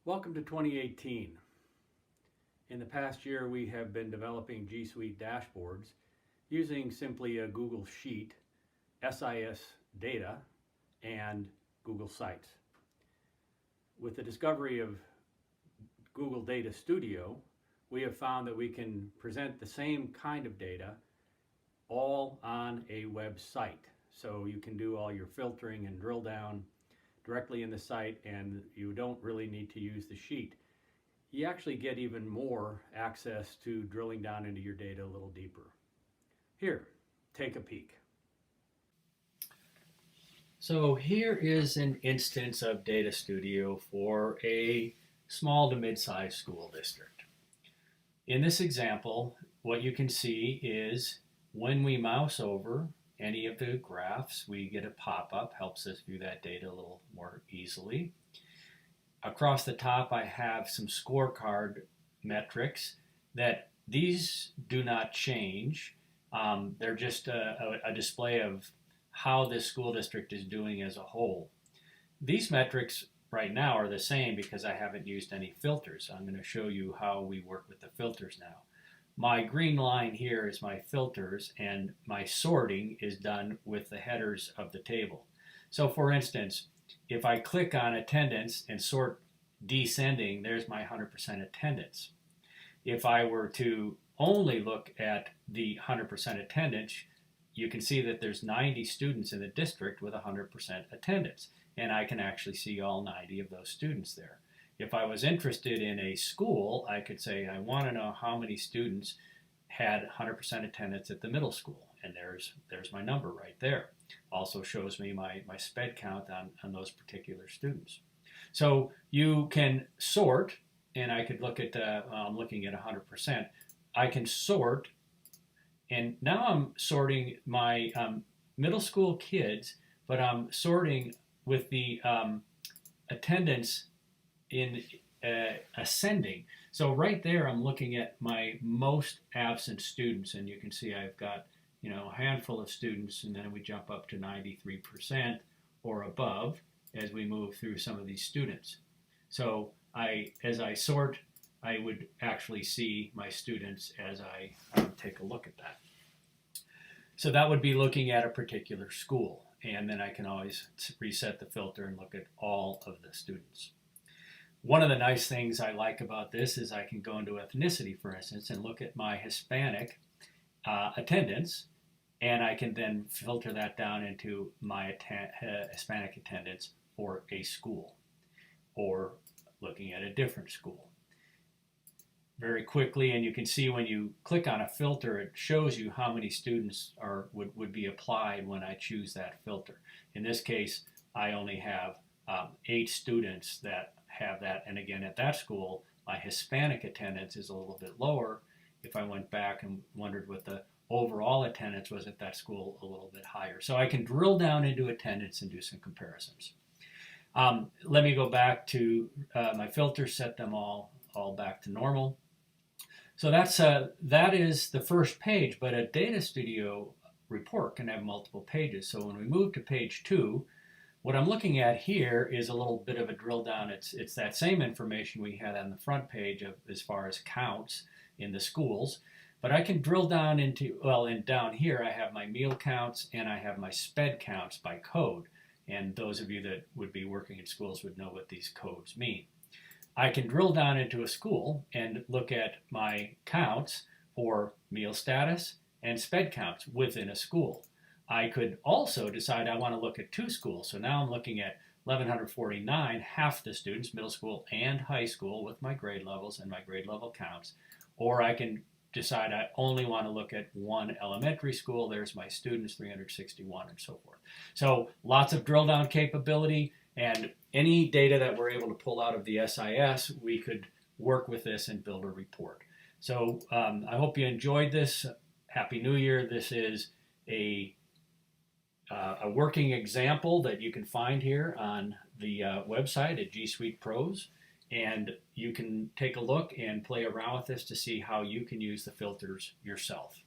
Welcome to 2018. In the past year, we have been developing G Suite dashboards using simply a Google Sheet, SIS data, and Google Sites. With the discovery of Google Data Studio, we have found that we can present the same kind of data all on a website. So you can do all your filtering and drill down directly in the site, and you don't really need to use the sheet. You actually get even more access to drilling down into your data a little deeper. Here, take a peek. So here is an instance of Data Studio for a small to mid-sized school district. In this example, what you can see is when we mouse over any of the graphs, we get a pop-up, helps us view that data a little more easily. Across the top, I have some scorecard metrics that these do not change. They're just a display of how this school district is doing as a whole. These metrics right now are the same because I haven't used any filters. I'm going to show you how we work with the filters now. My green line here is my filters, and my sorting is done with the headers of the table. So for instance, if I click on attendance and sort descending, there's my 100% attendance. If I were to only look at the 100% attendance, you can see that there's 90 students in the district with 100% attendance, and I can actually see all 90 of those students there. If I was interested in a school, I could say I want to know how many students had 100% attendance at the middle school, and there's my number right there. Also shows me my SPED count on those particular students. So you can sort, and I could look at, I'm looking at 100%. I can sort, and now I'm sorting my middle school kids, but I'm sorting with the attendance in ascending. So right there I'm looking at my most absent students, and you can see I've got a handful of students, and then we jump up to 93% or above as we move through some of these students. So as I sort, I would actually see my students as I take a look at that. So that would be looking at a particular school, and then I can always reset the filter and look at all of the students. One of the nice things I like about this is I can go into ethnicity, for instance, and look at my Hispanic attendance, and I can then filter that down into my Hispanic attendance for a school, or looking at a different school. Very quickly, and you can see when you click on a filter, it shows you how many students would be applied when I choose that filter. In this case, I only have 8 students that have that, and again at that school my Hispanic attendance is a little bit lower. If I went back and wondered what the overall attendance was at that school, a little bit higher. So I can drill down into attendance and do some comparisons. Let me go back to my filters, set them all back to normal. So that is the first page, but a Data Studio report can have multiple pages. So when we move to page 2, what I'm looking at here is a little bit of a drill down. It's that same information we had on the front page as far as counts in the schools, but I can drill down into, and down here I have my meal counts and I have my SPED counts by code. And those of you that would be working in schools would know what these codes mean. I can drill down into a school and look at my counts for meal status and SPED counts within a school. I could also decide I want to look at 2 schools. So now I'm looking at 1,149, half the students, middle school and high school, with my grade levels and my grade level counts. Or I can decide I only want to look at 1 elementary school. There's my students, 361, and so forth. So lots of drill down capability, and any data that we're able to pull out of the SIS, we could work with this and build a report. So I hope you enjoyed this. Happy New Year. This is a working example that you can find here on the website at G Suite Pros, and you can take a look and play around with this to see how you can use the filters yourself.